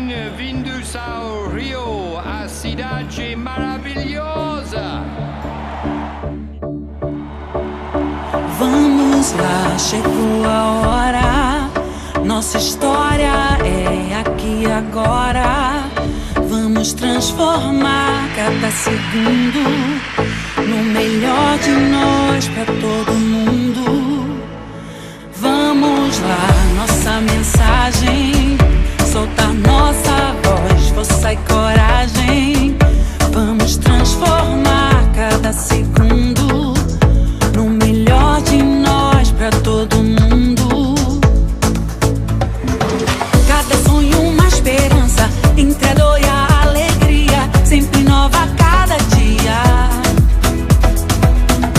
Vindus ao Rio, a cidade maravilhosa. Vamos lá, chegou a hora. Nossa história é aqui agora. Vamos transformar cada segundo no melhor de nós pra todo mundo. Vamos lá, nossa mensagem, soltar nossa voz, força e coragem. Vamos transformar cada segundo no melhor de nós pra todo mundo. Cada sonho uma esperança, entre a dor e a alegria, sempre nova a cada dia.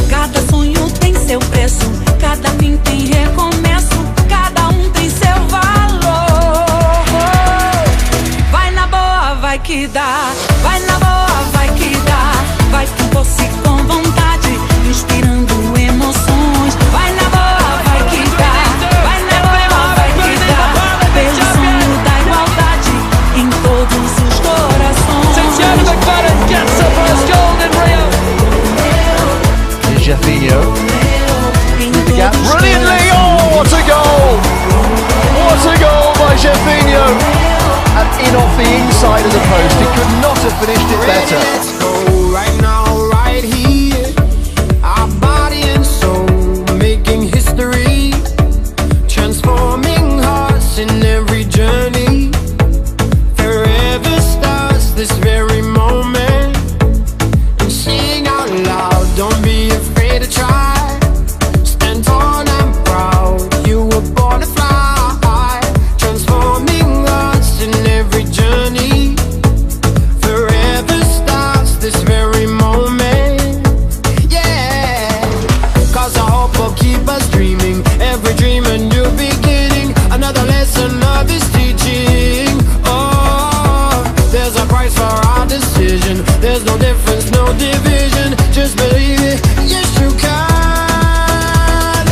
Cada sonho tem seu preço, cada fim tem recomeço, cada um tem seu valor. Vai na boa, vai que dá, vai na boa, vai que dá. Vai com força e com vontade, inspirando emoções. Vai na boa, vai que dá, vai na boa, vai que dá. Pelo sonho da igualdade em todos os corações. Gets the first goal in Rio. Jefinho in the gap brilliantly. Oh, what a goal! What a goal by Jefinho! And in off the inside of the post. He could not have finished it better. Let's go right now, right here. Our body and soul making history, transforming hearts in every journey. Forever starts this very moment. And sing out loud, don't be afraid to try. Stand tall and proud, you were born to fly. Transforming hearts in every journey. Forever starts this very moment. Yeah, cause our hope will keep us dreaming. Every dream a new beginning. Another lesson of this teaching. Oh, there's a price for our decision. There's no difference, no division. Just believe it, yes you can.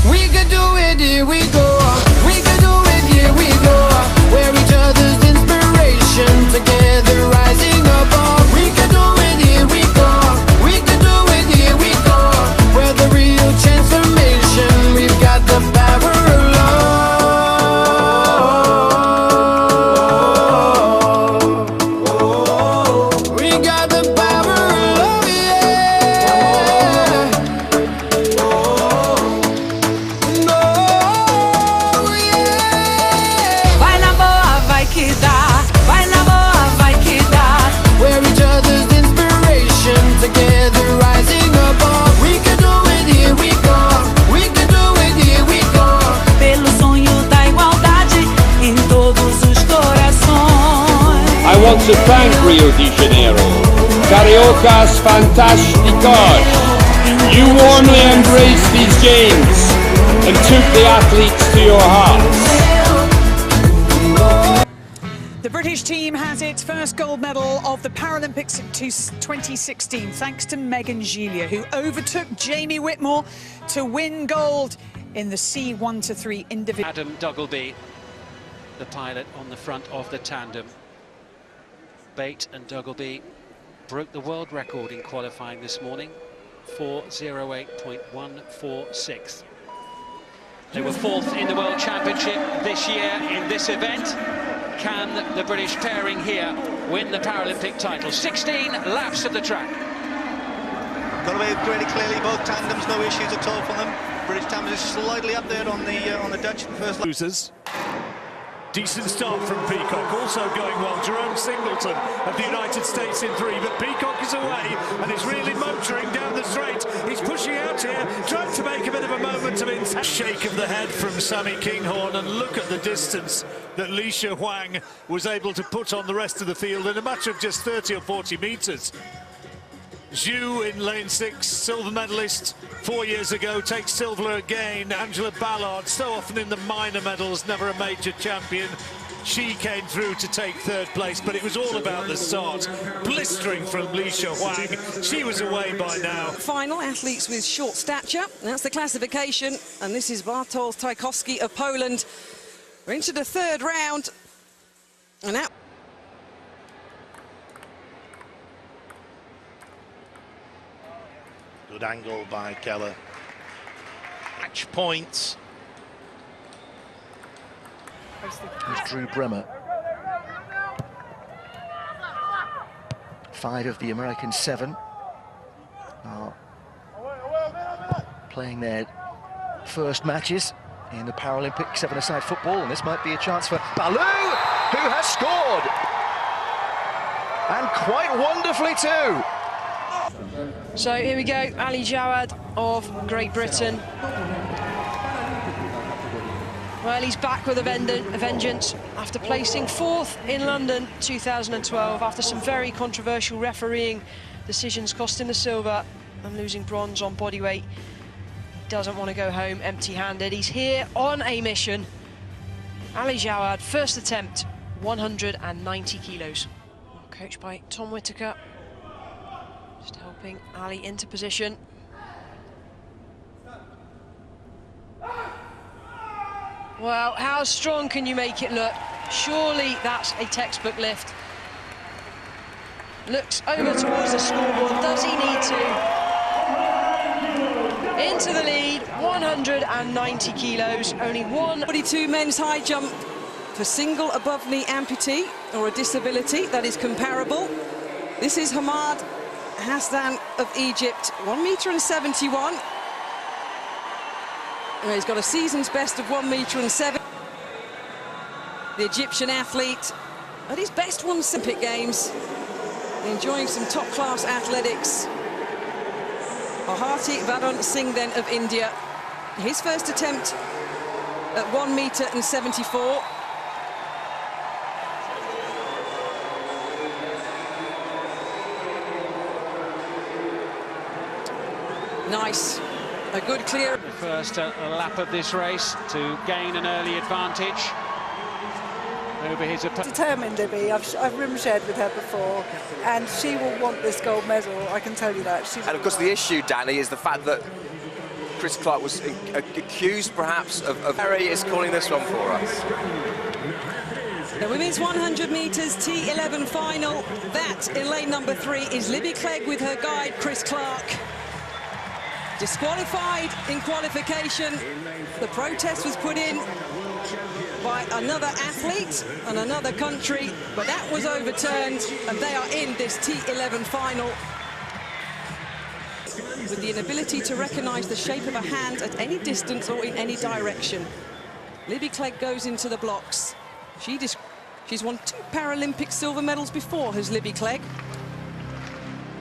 We could do it, here we go. We could do it, here we go. We're each other's inspiration, together rising above. We could do it, here we go. We could do it, here we go. We're the real transformation. We've got the power of love. We got the power of love, yeah. No, yeah. Vai na boa, vai que dá, vai na boa, vai que dá. We're each other's inspiration, together rising above. We can do it, here we go. We can do it, here we go. Pelo sonho da igualdade em todos os corações. I want to thank Rio de Janeiro, Cariocas Fantásticos. You warmly embraced these games and took the athletes to your hearts. The British team has its first gold medal of the Paralympics 2016, thanks to Megan Gillier, who overtook Jamie Whitmore to win gold in the C1-3 individual. Adam Duggleby, the pilot on the front of the tandem. Bate and Duggleby broke the world record in qualifying this morning, 4:08.146. They were fourth in the World Championship this year in this event. Can the British pairing here win the Paralympic title? 16 laps of the track. Got away really clearly, both tandems, no issues at all for them. British tandem is slightly up there on the Dutch first lap. Losers. Decent start from Peacock, also going well. Jerome Singleton of the United States in 3, but Peacock is away and is really motoring down the straight. He's pushing out here, trying to make a bit of a momentum in. Shake of the head from Sammy Kinghorn, and look at the distance that Li Huang was able to put on the rest of the field in a matter of just 30 or 40 metres. Zhu in lane 6, silver medalist 4 years ago, takes silver again. Angela Ballard, so often in the minor medals, never a major champion. She came through to take third place, but it was all about the start. Blistering from Li Huang. She was away by now. Final, athletes with short stature. That's the classification. And this is Bartosz Tajkowski of Poland. We're into the third round. And now Good angle by Keller. Match points. Here's Drew Bremer. 5 of the American 7 are playing their first matches in the Paralympic 7-a-side football, and this might be a chance for Baloo, who has scored! And quite wonderfully too! So here we go, Ali Jawad of Great Britain. Well, he's back with a vengeance after placing 4th in London 2012 after some very controversial refereeing decisions costing the silver and losing bronze on bodyweight. Doesn't want to go home empty-handed. He's here on a mission. Ali Jawad, first attempt, 190 kilos. Coached by Tom Whitaker. Just helping Ali into position. Well, how strong can you make it look? Surely that's a textbook lift. Looks over towards the scoreboard. Does he need to? Into the lead, 190 kilos, only 142 men's high jump for single above knee amputee or a disability that is comparable. This is Hamad Hassan of Egypt, 1.71 meters. He's got a season's best of 1.7 meters. The Egyptian athlete at his best won Olympic Games, enjoying some top-class athletics. Bharati Varun Singh then of India. His first attempt at 1.74 meters. Nice, a good clear. The first lap of this race to gain an early advantage over his opponent. Determined, Libby. I've room shared with her before, and she will want this gold medal, I can tell you that. And of course the issue, Danny, is the fact that Chris Clark was accused perhaps of... Harry is calling this one for us. The women's 100 metres T11 final. That in lane number 3 is Libby Clegg with her guide Chris Clark. Disqualified in qualification. The protest was put in by another athlete and another country, but that was overturned, and they are in this T11 final. With the inability to recognise the shape of a hand at any distance or in any direction. Libby Clegg goes into the blocks. She's won 2 Paralympic silver medals before, has Libby Clegg.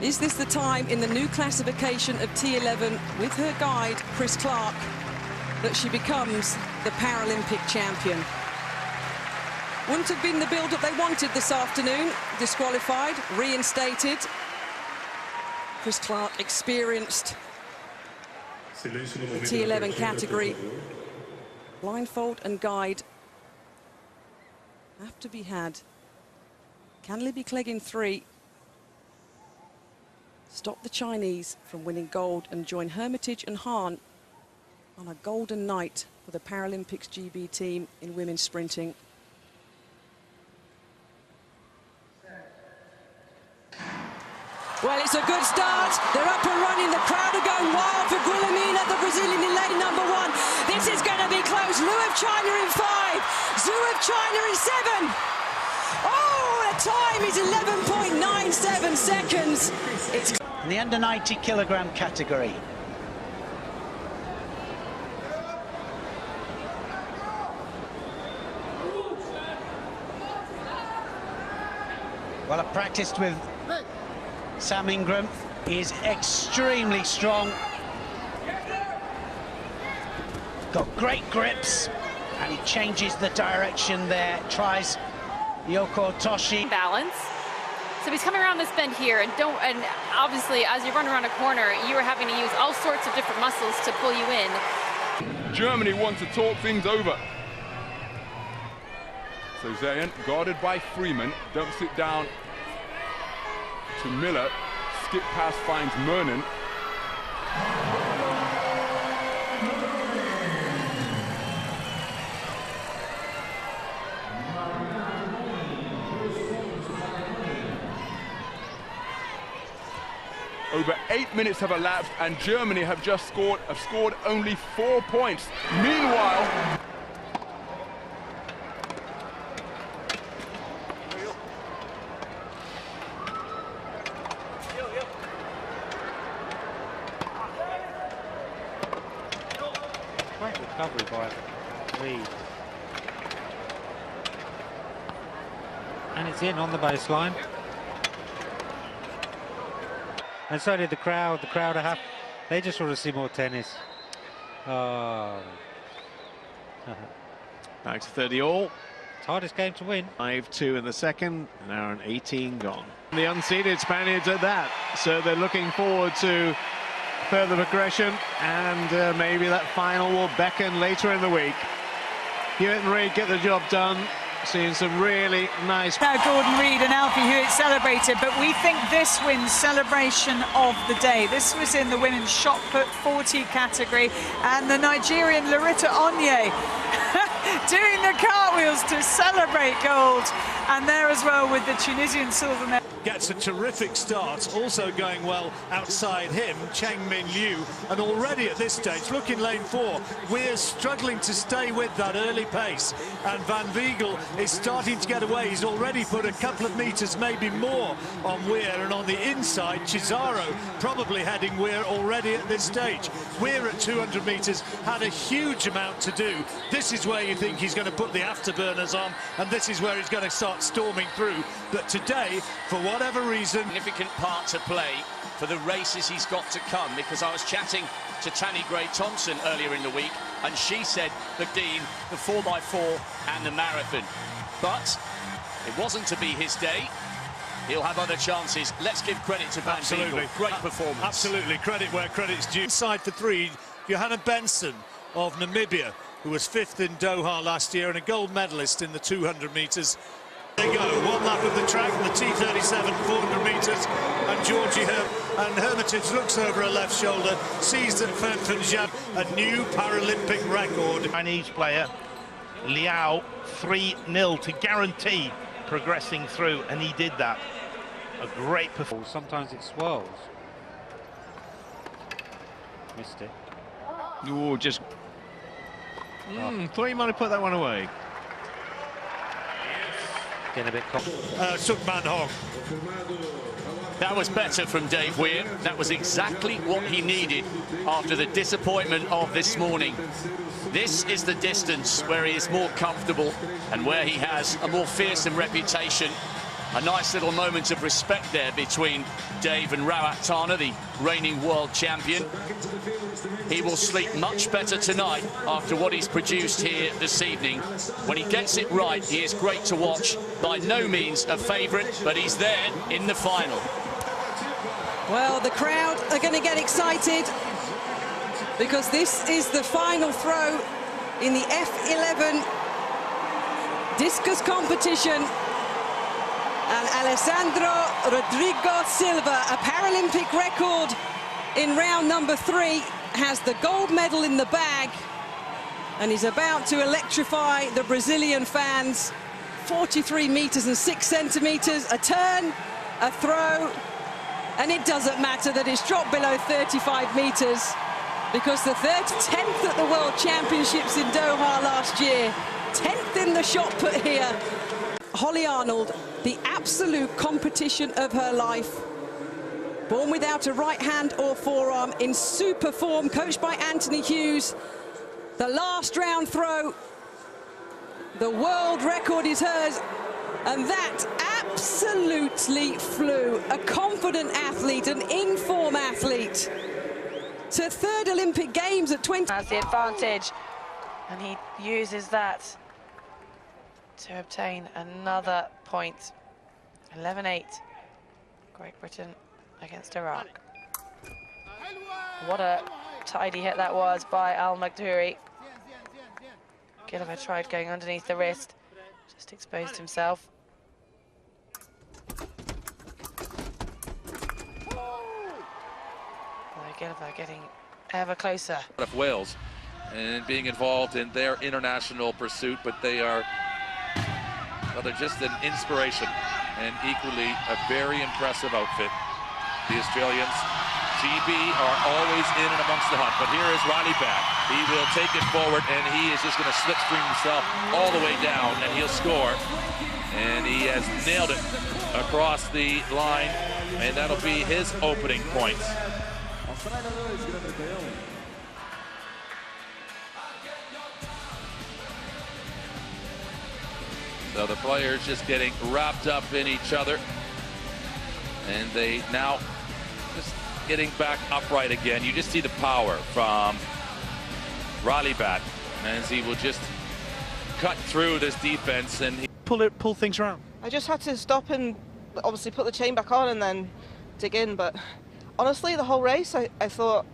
Is this the time in the new classification of T11 with her guide, Chris Clark, that she becomes the Paralympic champion? Wouldn't have been the build-up they wanted this afternoon. Disqualified, reinstated. Chris Clark experienced the T11 category. Blindfold and guide have to be had. Can Libby Clegg in 3 stop the Chinese from winning gold and join Hermitage and Hahn on a golden night for the Paralympics GB team in women's sprinting? Well, it's a good start. They're up and running. The crowd are going wild for Guillemina, the Brazilian in lane number 1. This is going to be close. Liu of China in 5. Zhu of China in 7. Oh, the time is 11.97 seconds. It's in the under 90 kilogram category. Well, I've practiced with Sam Ingram. He is extremely strong. Got great grips, and he changes the direction there. Tries Yoko Toshi. Balance. So he's coming around this bend here, and obviously as you run around a corner, you are having to use all sorts of different muscles to pull you in. Germany want to talk things over. So Zayn, guarded by Freeman, dumps it down to Miller. Skip pass finds Mernon. Over 8 minutes have elapsed, and Germany have scored only 4 points. Meanwhile, great recovery by Reed. And it's in on the baseline. And so did the crowd. The crowd are happy. They just want to see more tennis. Oh. Back to 30 all. It's hardest game to win. 5-2 in the second, an hour and 18 gone. The unseeded Spaniards at that, so they're looking forward to further progression, and maybe that final will beckon later in the week. Hewitt and Reid get the job done. Seeing some really nice... Now Gordon Reid and Alfie Hewitt celebrated, but we think this wins celebration of the day. This was in the women's shot put 40 category, and the Nigerian Larita Onye doing the cartwheels to celebrate gold. And there as well with the Tunisian silver medal. Gets a terrific start, also going well outside him, Cheng Min Liu, and already at this stage, look in lane 4, Weir's struggling to stay with that early pace, and Van Wiegel is starting to get away. He's already put a couple of meters, maybe more, on Weir, and on the inside, Chisaro probably heading Weir already at this stage. Weir at 200 meters had a huge amount to do. This is where you think he's going to put the afterburners on, and this is where he's going to start storming through. But today, for whatever reason, significant part to play for the races he's got to come, because I was chatting to Tanni Gray-Thompson earlier in the week, and she said the Dean, the 4x4 and the marathon. But it wasn't to be his day. He'll have other chances. Let's give credit to Van Wiegel. Great performance. Absolutely, credit where credit's due. Inside for 3, Johanna Benson of Namibia, who was 5th in Doha last year and a gold medalist in the 200 meters. There you go, one lap of the track, the T37, 400 meters, and Georgie Hermitage looks over her left shoulder, sees that Fen Funjan, a new Paralympic record. Chinese player, Liao, 3-0 to guarantee progressing through, and he did that. A great performance. Sometimes it swirls. Missed it. Oh, just... thought he might have put that one away. Getting a bit Suk Man Hong. That was better from Dave Weir. That was exactly what he needed after the disappointment of this morning. This is the distance where he is more comfortable and where he has a more fearsome reputation. A nice little moment of respect there between Dave and Rawat Tana, the reigning world champion. He will sleep much better tonight after what he's produced here this evening. When he gets it right, he is great to watch. By no means a favourite, but he's there in the final. Well, the crowd are going to get excited because this is the final throw in the F11 discus competition. And Alessandro Rodrigo Silva, a Paralympic record in round number 3, has the gold medal in the bag, and he's about to electrify the Brazilian fans. 43 meters and 6 centimeters, a turn, a throw, and it doesn't matter that it's dropped below 35 meters, because the 10th at the World Championships in Doha last year, 10th in the shot put here. Holly Arnold, the absolute competition of her life. Born without a right hand or forearm, in super form, coached by Anthony Hughes. The last round throw, the world record is hers, and that absolutely flew. A confident athlete, an in-form athlete, to 3rd Olympic Games at 20. Has the advantage, and he uses that to obtain another point. 11-8, Great Britain against Iraq. What a tidy hit that was by Al Magdouri. Gilliver tried going underneath the wrist, just exposed himself. Gilliver getting ever closer. Of Wales and being involved in their international pursuit, but they are, well, they're just an inspiration and equally a very impressive outfit. The Australians, GB, are always in and amongst the hunt, but here is Riley back. He will take it forward, and he is just going to slipstream himself all the way down, and he'll score. And he has nailed it across the line, and that'll be his opening points. So the players just getting wrapped up in each other, and they now just getting back upright again. You just see the power from Raleigh-Bat as he will just cut through this defense and pull things around. I just had to stop and obviously put the chain back on and then dig in, but honestly the whole race I thought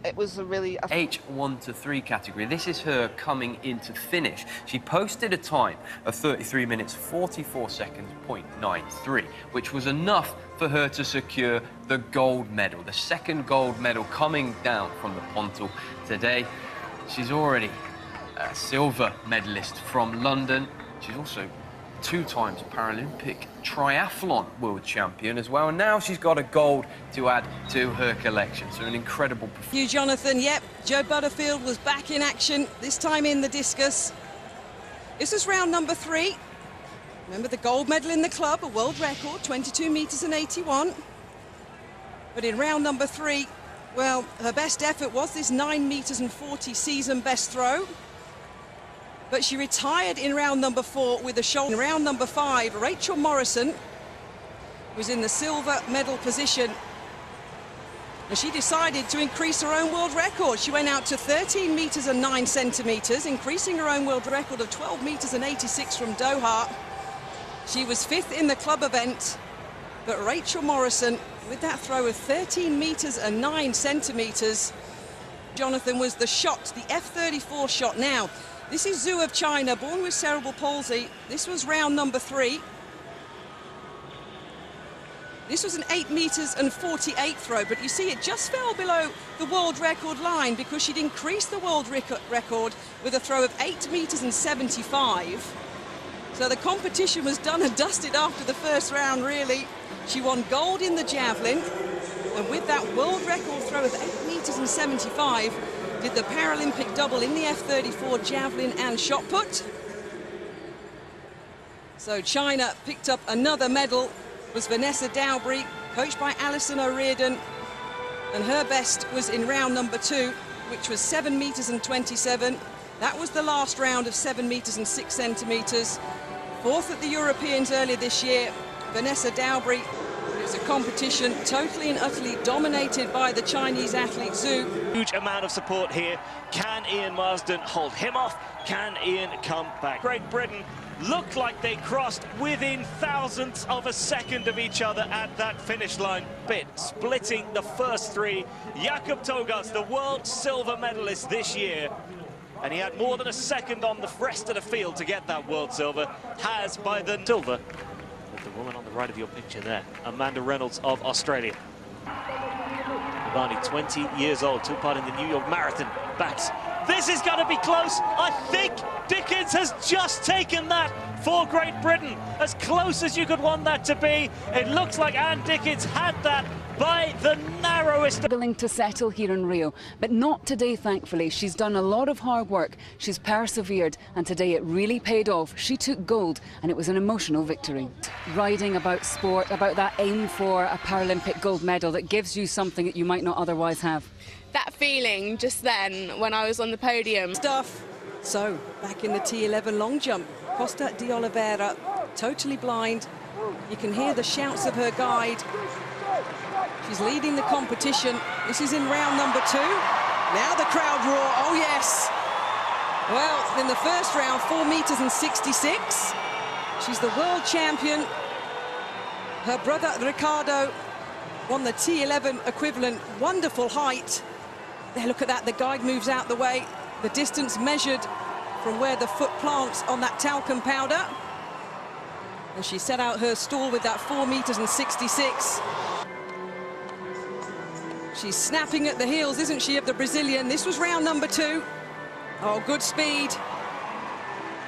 it was a really... H1 to 3 category. This is her coming into finish. She posted a time of 33 minutes 44 seconds, 0.93, which was enough for her to secure the gold medal, the second gold medal coming down from the Pontal today. She's already a silver medalist from London. She's also 2 times Paralympic triathlon world champion as well, and now she's got a gold to add to her collection. So an incredible performance. You, Jonathan. Yep, Joe Butterfield was back in action, this time in the discus. This is round number 3. Remember the gold medal in the club, a world record, 22 meters and 81. But in round number 3, well, her best effort was this 9 meters and 40 season best throw. But she retired in round number 4 with a shoulder. In round number 5, Rachel Morrison was in the silver medal position. And she decided to increase her own world record. She went out to 13 meters and 9 centimeters, increasing her own world record of 12 meters and 86 from Doha. She was 5th in the club event, but Rachel Morrison, with that throw of 13 meters and 9 centimeters, Jonathan, was the shot, the F-34 shot. Now, this is Zhu of China, born with cerebral palsy. This was round number 3. This was an 8 meters and 48 throw, but you see it just fell below the world record line because she'd increased the world record with a throw of 8 meters and 75. So the competition was done and dusted after the first round, really. She won gold in the javelin, and with that world record throw of 8 meters and 75, did the Paralympic double in the F-34 javelin and shot put. So China picked up another medal. Was Vanessa Dowbury, coached by Alison O'Riordan, and her best was in round number 2, which was 7 meters and 27. That was the last round of 7 meters and 6 centimeters. 4th at the Europeans earlier this year. Vanessa Dowbury. It was a competition totally and utterly dominated by the Chinese athlete Zhu. Huge amount of support here. Can Ian Marsden hold him off? Can Ian come back? Great Britain looked like they crossed within thousandths of a second of each other at that finish line. Splitting the first 3. Jakob Togarts, the world silver medalist this year, and he had more than a second on the rest of the field to get that world silver, has by the silver. The woman on the right of your picture there, Amanda Reynolds of Australia. Ivani, 20 years old, took part in the New York Marathon. Backs. This is going to be close. I think Dickens has just taken that for Great Britain. As close as you could want that to be. It looks like Anne Dickens had that by the narrowest. Struggling to settle here in Rio, but not today, thankfully. She's done a lot of hard work. She's persevered, and today it really paid off. She took gold, and it was an emotional victory. Writing about sport, about that aim for a Paralympic gold medal that gives you something that you might not otherwise have. That feeling just then when I was on the podium. So, back in the T11 long jump, Costa de Oliveira, totally blind. You can hear the shouts of her guide. She's leading the competition. This is in round number 2. Now the crowd roar, oh yes. Well, in the first round, 4 meters and 66. She's the world champion. Her brother, Ricardo, won the T11 equivalent. Wonderful height. There, look at that, the guide moves out the way. The distance measured from where the foot plants on that talcum powder. And she set out her stall with that 4 meters and 66. She's snapping at the heels, isn't she, of the Brazilian? This was round number 2. Oh, good speed.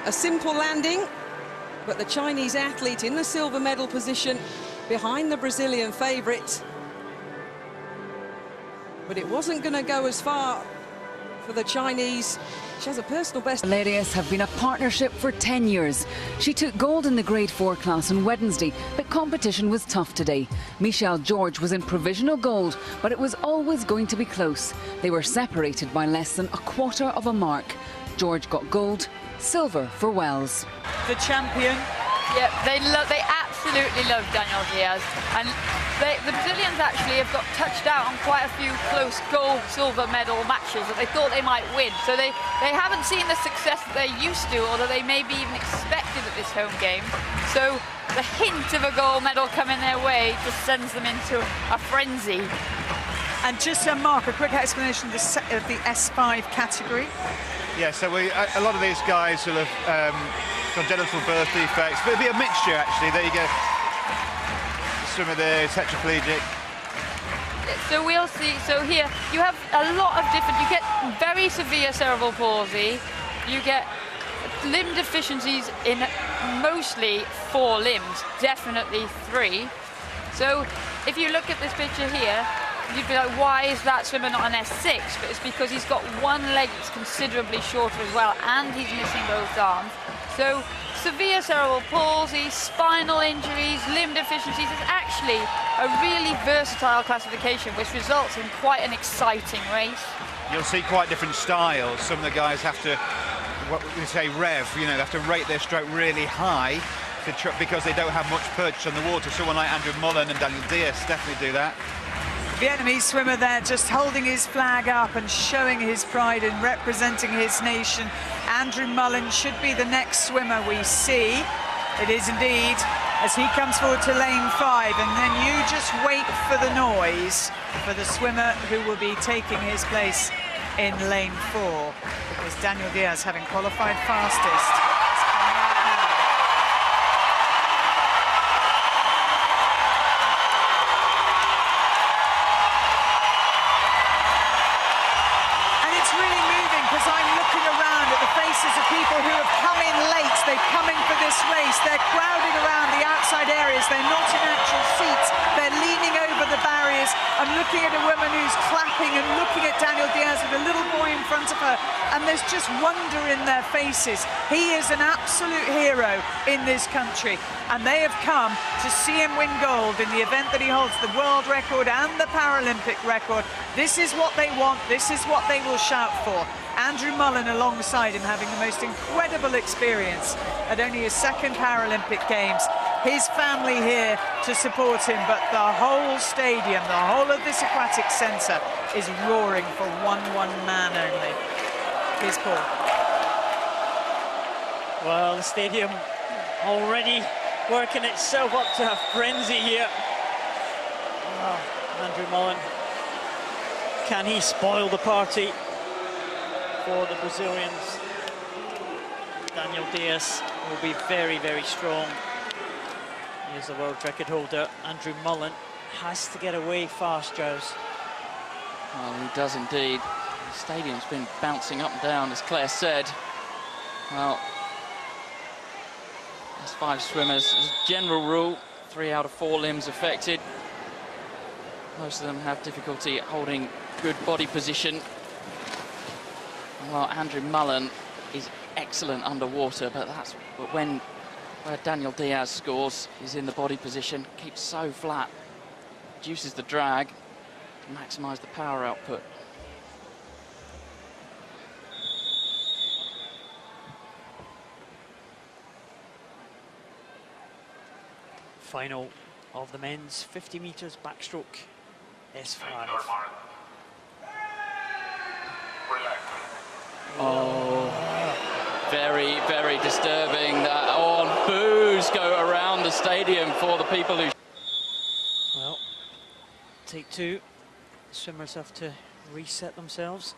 A simple landing, but the Chinese athlete in the silver medal position behind the Brazilian favourite. but it wasn't going to go as far for the Chinese. She has a personal best. Hilarious have been a partnership for 10 years. She took gold in the grade 4 class on Wednesday, but competition was tough today. Michelle George was in provisional gold, but it was always going to be close. They were separated by less than a quarter of a mark. George got gold, silver for Wells. The champion. Yeah, they absolutely love Daniel Diaz, and the Brazilians actually have got touched out on quite a few close gold, silver medal matches that they thought they might win. So they haven't seen the success that they're used to, or that they maybe even expected at this home game. So the hint of a gold medal coming their way just sends them into a frenzy. And just Mark, a quick explanation of the S5 category. Yeah, so a lot of these guys will have congenital birth defects, but it'll be a mixture actually. There you go. The swimmer there is tetraplegic. So we'll see. So here you have a lot of different. You get very severe cerebral palsy. You get limb deficiencies in mostly 4 limbs, definitely 3. So if you look at this picture here, you'd be like, why is that swimmer not an S6? But it's because he's got one leg that's considerably shorter as well, and he's missing both arms. So severe cerebral palsy, spinal injuries, limb deficiencies is actually a really versatile classification, which results in quite an exciting race. You'll see quite different styles. Some of the guys have to, what we say, rev, you know, they have to rate their stroke really high because they don't have much purchase on the water. Someone like Andrew Mullen and Daniel Diaz definitely do that. Vietnamese swimmer there just holding his flag up and showing his pride in representing his nation. Andrew Mullen should be the next swimmer we see. It is indeed, as he comes forward to lane 5, and then you just wait for the noise for the swimmer who will be taking his place in lane 4. Because Daniel Diaz, having qualified fastest, of people who have come in late. They've come in for this race. They're crowded around the outside areas. They're not in actual seats. They're leaning over the barriers. I'm looking at a woman who's clapping and looking at Daniel Diaz with a little boy in front of her, and there's just wonder in their faces. He is an absolute hero in this country, and they have come to see him win gold in the event that he holds the world record and the Paralympic record. This is what they want. This is what they will shout for. Andrew Mullen alongside him, having the most incredible experience at only his 2nd Paralympic Games. His family here to support him, but the whole stadium, the whole of this aquatic centre is roaring for one man only. Here's Paul. Well, the stadium already working itself up to a frenzy here. Oh, Andrew Mullen, can he spoil the party for the Brazilians? Daniel Diaz will be very, very strong. He is the world record holder. Andrew Mullen has to get away fast, Joes. Well, he does indeed. The stadium's been bouncing up and down, as Claire said. Well, there's 5 swimmers. As a general rule, 3 out of 4 limbs affected. Most of them have difficulty holding good body position. Well, Andrew Mullen is excellent underwater, but that's where Daniel Diaz scores. He's in the body position, keeps so flat, reduces the drag to maximise the power output. Final of the men's 50 metres backstroke S5. Oh, very, very disturbing that boos go around the stadium for the people who... Well, take 2. The swimmers have to reset themselves.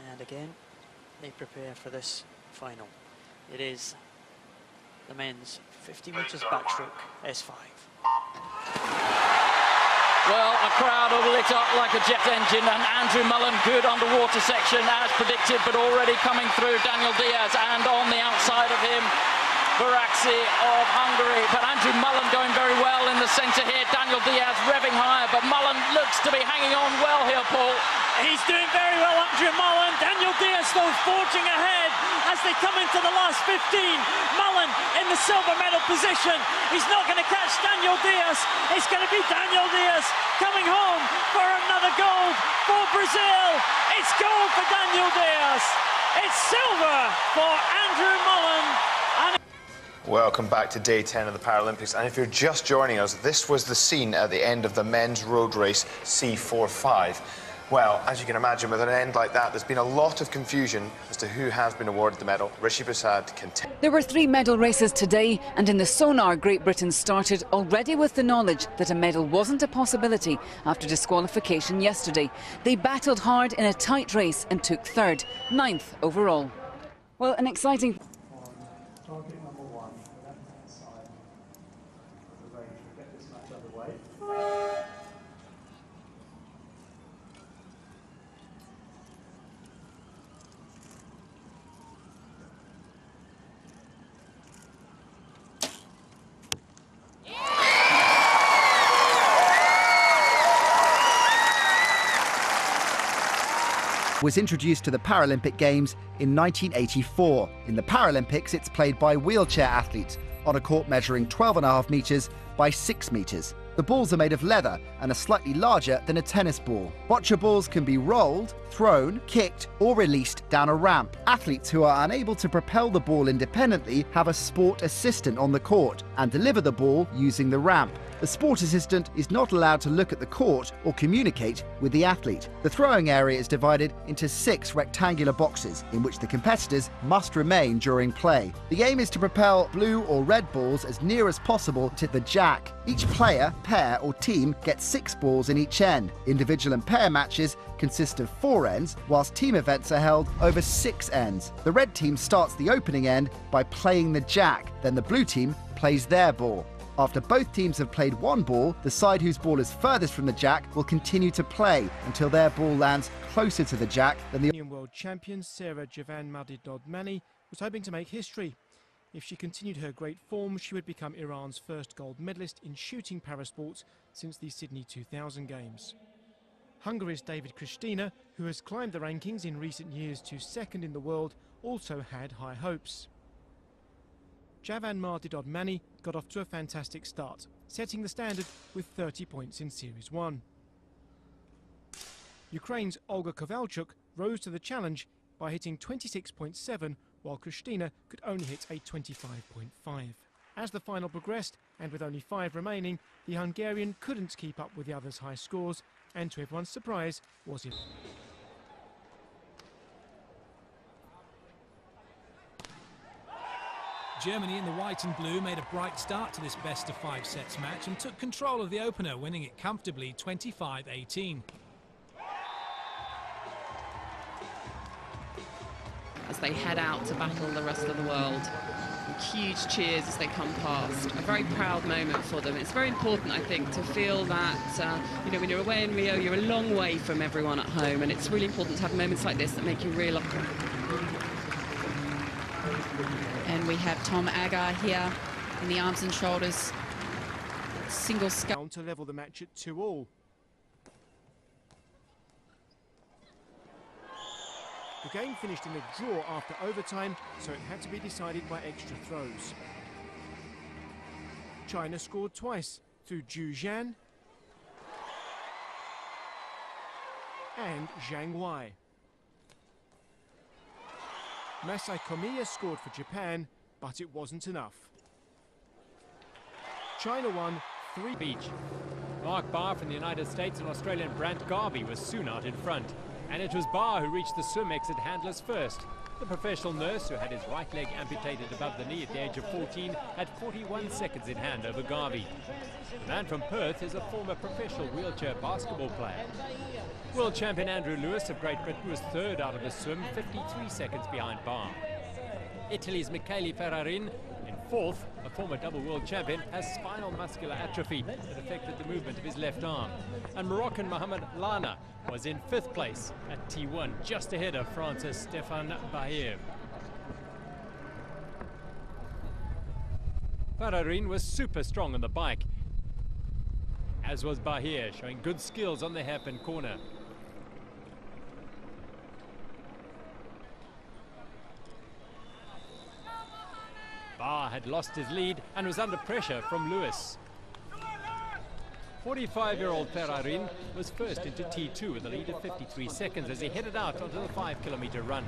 And again, they prepare for this final. It is the men's 50 metres backstroke S5. Well, a crowd all lit up like a jet engine, and Andrew Mullen, good underwater section as predicted, but already coming through Daniel Diaz, and on the outside of him, Baraksi of Hungary, but Andrew Mullen going very well in the centre here. Daniel Diaz revving higher, but Mullen looks to be hanging on well here, Paul. He's doing very well, Andrew Mullen. Daniel Diaz still forging ahead as they come into the last 15. Mullen in the silver medal position. He's not going to catch Daniel Diaz. It's going to be Daniel Diaz coming home for another gold for Brazil. It's gold for Daniel Diaz. It's silver for Andrew Mullen. Welcome back to day 10 of the Paralympics, and if you're just joining us, this was the scene at the end of the men's road race C45. Well, as you can imagine, with an end like that, there's been a lot of confusion as to who has been awarded the medal. Rishi Prasad continues. There were 3 medal races today, and in the sonar, Great Britain started already with the knowledge that a medal wasn't a possibility after disqualification yesterday. They battled hard in a tight race and took 3rd, 9th overall. Well, an exciting... was introduced to the Paralympic Games in 1984. In the Paralympics, it's played by wheelchair athletes on a court measuring 12.5 metres by 6 metres. The balls are made of leather and are slightly larger than a tennis ball. Boccia balls can be rolled, thrown, kicked or released down a ramp. Athletes who are unable to propel the ball independently have a sport assistant on the court and deliver the ball using the ramp. The sport assistant is not allowed to look at the court or communicate with the athlete. The throwing area is divided into 6 rectangular boxes in which the competitors must remain during play. The aim is to propel blue or red balls as near as possible to the jack. Each player, pair or team gets 6 balls in each end. Individual and pair matches consist of 4 ends, whilst team events are held over 6 ends. The red team starts the opening end by playing the jack, then the blue team plays their ball. After both teams have played 1 ball, the side whose ball is furthest from the jack will continue to play until their ball lands closer to the jack than the world champion Sarah Javan-Mardidod-Mani was hoping to make history. If she continued her great form, she would become Iran's first gold medalist in shooting parasports since the Sydney 2000 Games. Hungary's David Christina, who has climbed the rankings in recent years to 2nd in the world, also had high hopes. Javan-Mardidod-Mani got off to a fantastic start, setting the standard with 30 points in Series 1. Ukraine's Olga Kovalchuk rose to the challenge by hitting 26.7, while Christina could only hit a 25.5. As the final progressed, and with only 5 remaining, the Hungarian couldn't keep up with the others' high scores, and to everyone's surprise, was it. Germany in the white and blue made a bright start to this best-of-5 sets match and took control of the opener, winning it comfortably 25-18. As they head out to battle the rest of the world. Huge cheers as they come past. A very proud moment for them. It's very important, I think, to feel that, you know, when you're away in Rio, you're a long way from everyone at home, and it's really important to have moments like this that make you realise. And we have Tom Agar here in the arms and shoulders. Single down to level the match at 2-all. The game finished in a draw after overtime, so it had to be decided by extra throws. China scored twice through Zhu Zhan and Zhang Wei. Masai Komiya scored for Japan, but it wasn't enough. China won 3 Beach. Mark Barr from the United States and Australian Brant Garvey was soon out in front. And it was Barr who reached the swim exit handlers first. The professional nurse, who had his right leg amputated above the knee at the age of 14, had 41 seconds in hand over Garvey. The man from Perth is a former professional wheelchair basketball player. World champion Andrew Lewis of Great Britain was 3rd out of the swim, 53 seconds behind Barr. Italy's Michele Ferrarin in 4th, a former double world champion, has spinal muscular atrophy that affected the movement of his left arm. And Moroccan Mohamed Lana was in 5th place at T1, just ahead of France's Stéphane Bahir. Pararin was super strong on the bike, as was Bahir, showing good skills on the hairpin corner. Bah had lost his lead and was under pressure from Lewis. 45-year-old Pararin was first into T2 with a lead of 53 seconds as he headed out onto the 5-kilometer run.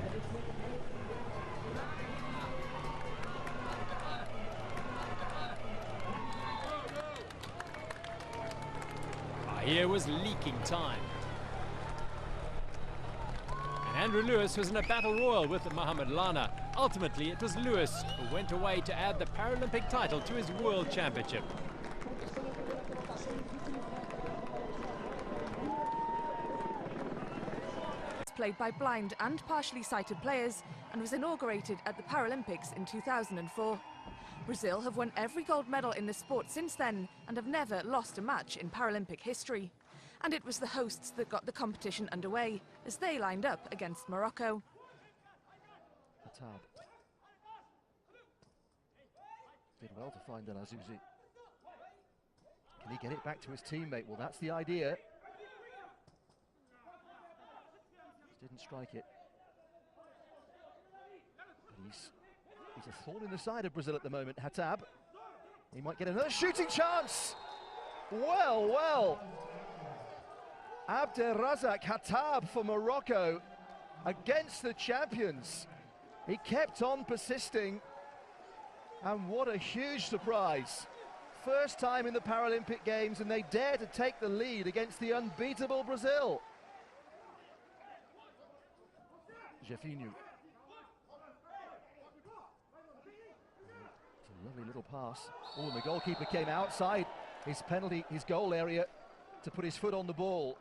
Bahir was leaking time. And Andrew Lewis was in a battle royal with Mohamed Lana. Ultimately, it was Lewis who went away to add the Paralympic title to his World Championship. Played by blind and partially sighted players and was inaugurated at the Paralympics in 2004. Brazil have won every gold medal in the sport since then and have never lost a match in Paralympic history. And it was the hosts that got the competition underway as they lined up against Morocco. Did well to find El Azizi. Can he get it back to his teammate? Well, that's the idea. Didn't strike it. But he's a thorn in the side of Brazil at the moment, Hatab. He might get another shooting chance. Well, well. Abderrazak Hatab for Morocco against the champions. He kept on persisting. And what a huge surprise. First time in the Paralympic Games, and they dare to take the lead against the unbeatable Brazil. Jefinho. It's a lovely little pass. Oh, and the goalkeeper came outside his goal area to put his foot on the ball.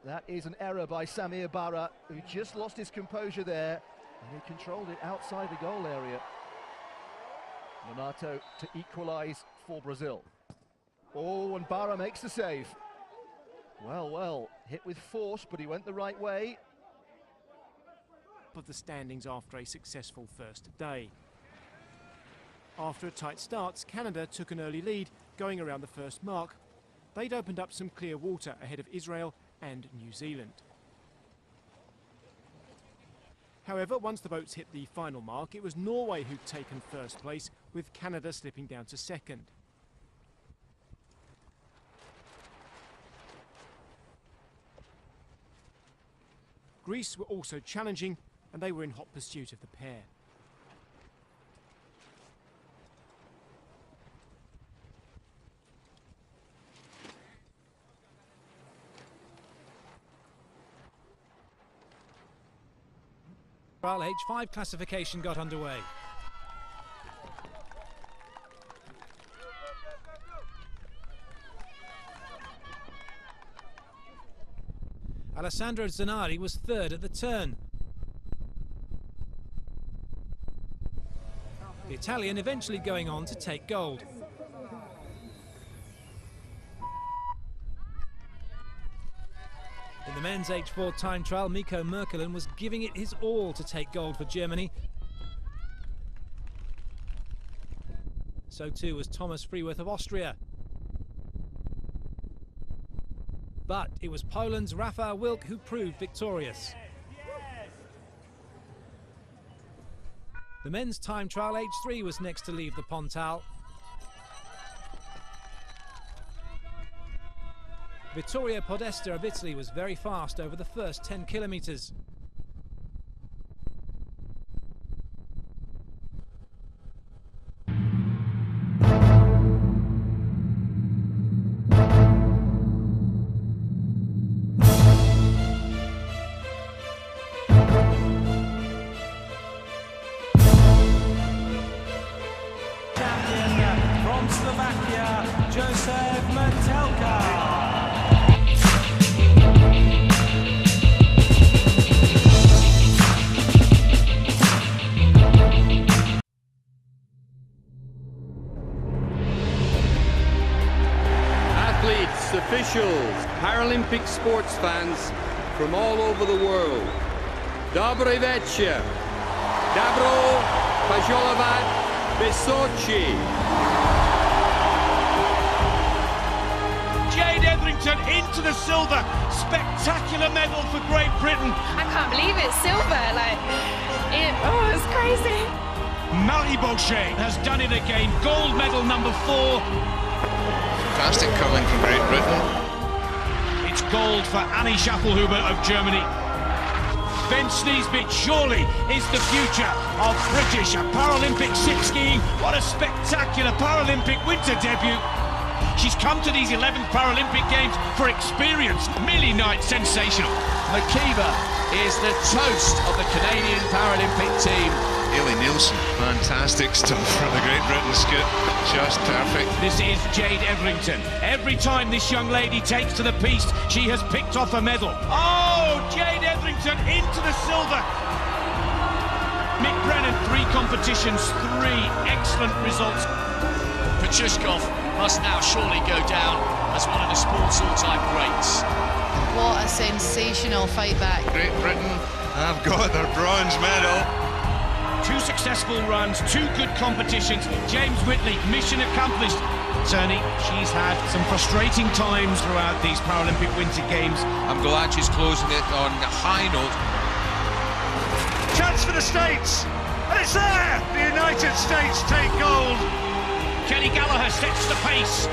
That is an error by Samir Barra, who just lost his composure there, and he controlled it outside the goal area. Renato to equalise for Brazil. Oh, and Barra makes the save. Well, well, hit with force, but he went the right way. Of the standings after a successful first day. After a tight start, Canada took an early lead, going around the first mark. They'd opened up some clear water ahead of Israel and New Zealand. However, once the boats hit the final mark, it was Norway who'd taken first place, with Canada slipping down to second. Greece were also challenging, and they were in hot pursuit of the pair. H5 classification got underway. Alessandro Zanardi was third at the turn. The Italian eventually going on to take gold. In the men's H4 time trial, Mikko Merkelen was giving it his all to take gold for Germany. So too was Thomas Freeworth of Austria. But it was Poland's Rafał Wilk who proved victorious. The men's time trial H3 was next to leave the Pontal. Vittorio Podesta of Italy was very fast over the first 10 kilometres. From Slovakia, Josef Mantelka. Athletes, officials, Paralympic sports fans from all over the world. Dobry večer. Dobro pожаловать в Sochi. Edrington into the silver. Spectacular medal for Great Britain. I can't believe it's silver. It's crazy. Marie Bochet has done it again. Gold medal number 4. Fantastic curling from Great Britain. It's gold for Annie Schaffelhuber of Germany. Ben Sneesbit surely is the future of British Paralympic sit skiing. What a spectacular Paralympic winter debut. She's come to these 11th Paralympic Games for experience. Millie Knight, sensational. McKeever is the toast of the Canadian Paralympic team. Hayley Nielsen, fantastic stuff from the Great Britain scoot, just perfect. This is Jade Edrington. Every time this young lady takes to the piste, she has picked off a medal. Oh, Jade Edrington into the silver. Mick Brennan, 3 competitions, 3 excellent results. Petrushkov must now surely go down as one of the sport's all-time greats. What a sensational fight back. Great Britain have got their bronze medal. 2 successful runs, 2 good competitions. James Whitley, mission accomplished. Cerny, she's had some frustrating times throughout these Paralympic Winter Games. I'm glad she's closing it on a high note. Chance for the States, and it's there! The United States take gold. Kelly Gallagher sets the pace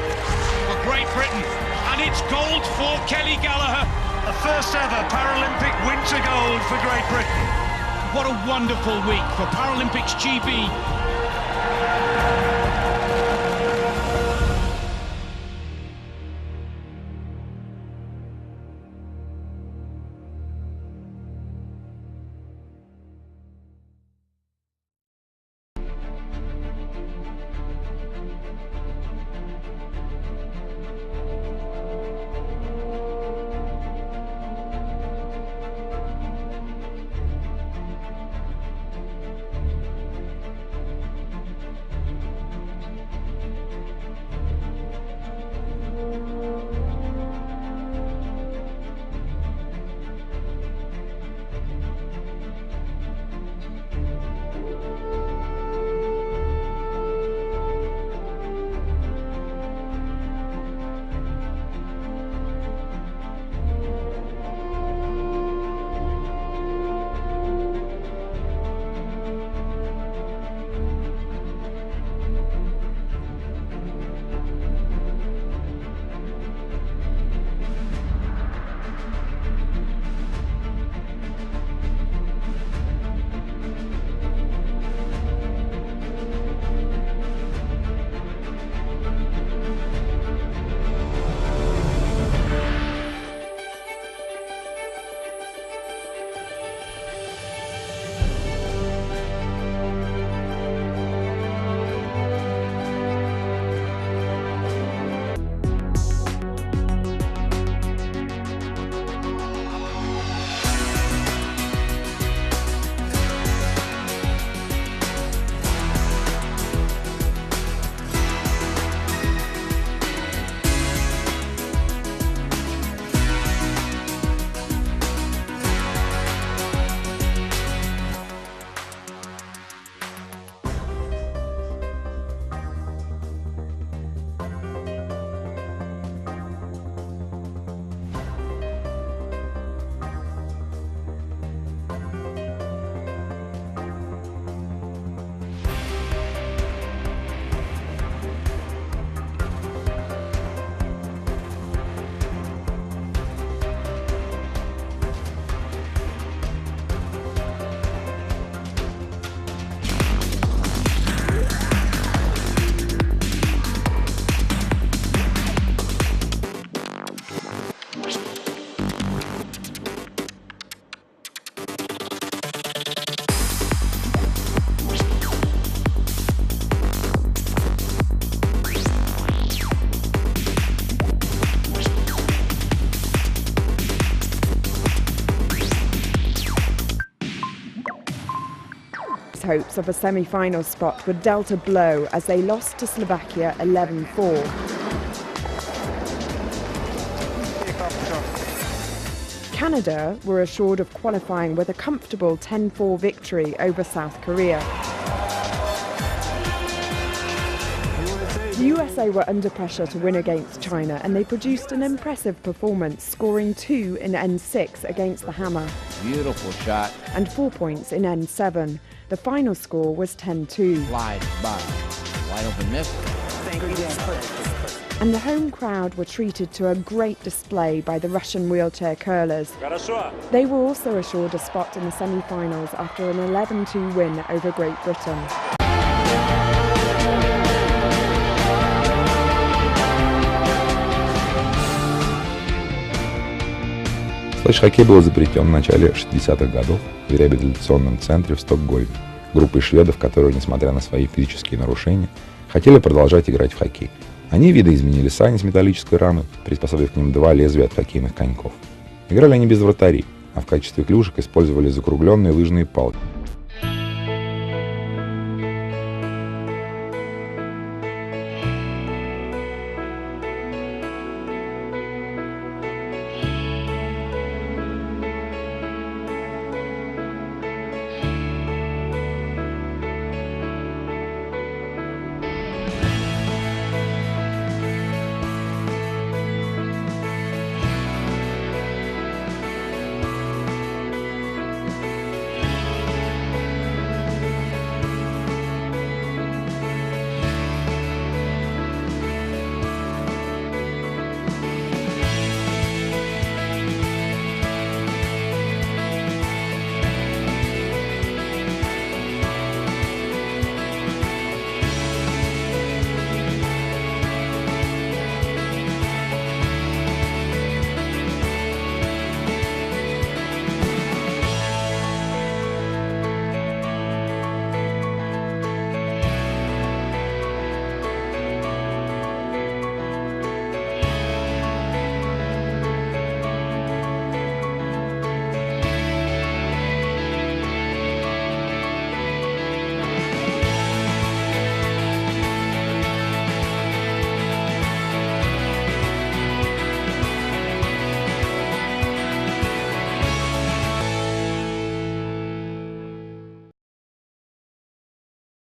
for Great Britain, and it's gold for Kelly Gallagher. The first ever Paralympic winter gold for Great Britain. What a wonderful week for Paralympics GB. hopes of a semi-final spot were dealt a blow as they lost to Slovakia 11-4. Canada were assured of qualifying with a comfortable 10-4 victory over South Korea. USA The USA were under pressure to win against China, and they produced an impressive performance, scoring 2 in N6 against the Hammer. Beautiful shot. And 4 points in N7. The final score was 10-2. Wide bar. Wide open miss. And the home crowd were treated to a great display by the Russian wheelchair curlers. They were also assured a spot in the semi-finals after an 11-2 win over Great Britain. Флеш-хоккей был изобретен в начале 60-х годов в реабилитационном центре в Стокгольме группой шведов, которые, несмотря на свои физические нарушения, хотели продолжать играть в хоккей. Они видоизменили сани с металлической рамой, приспособив к ним 2 лезвия от хоккейных коньков. Играли они без вратарей, а в качестве клюшек использовали закругленные лыжные палки.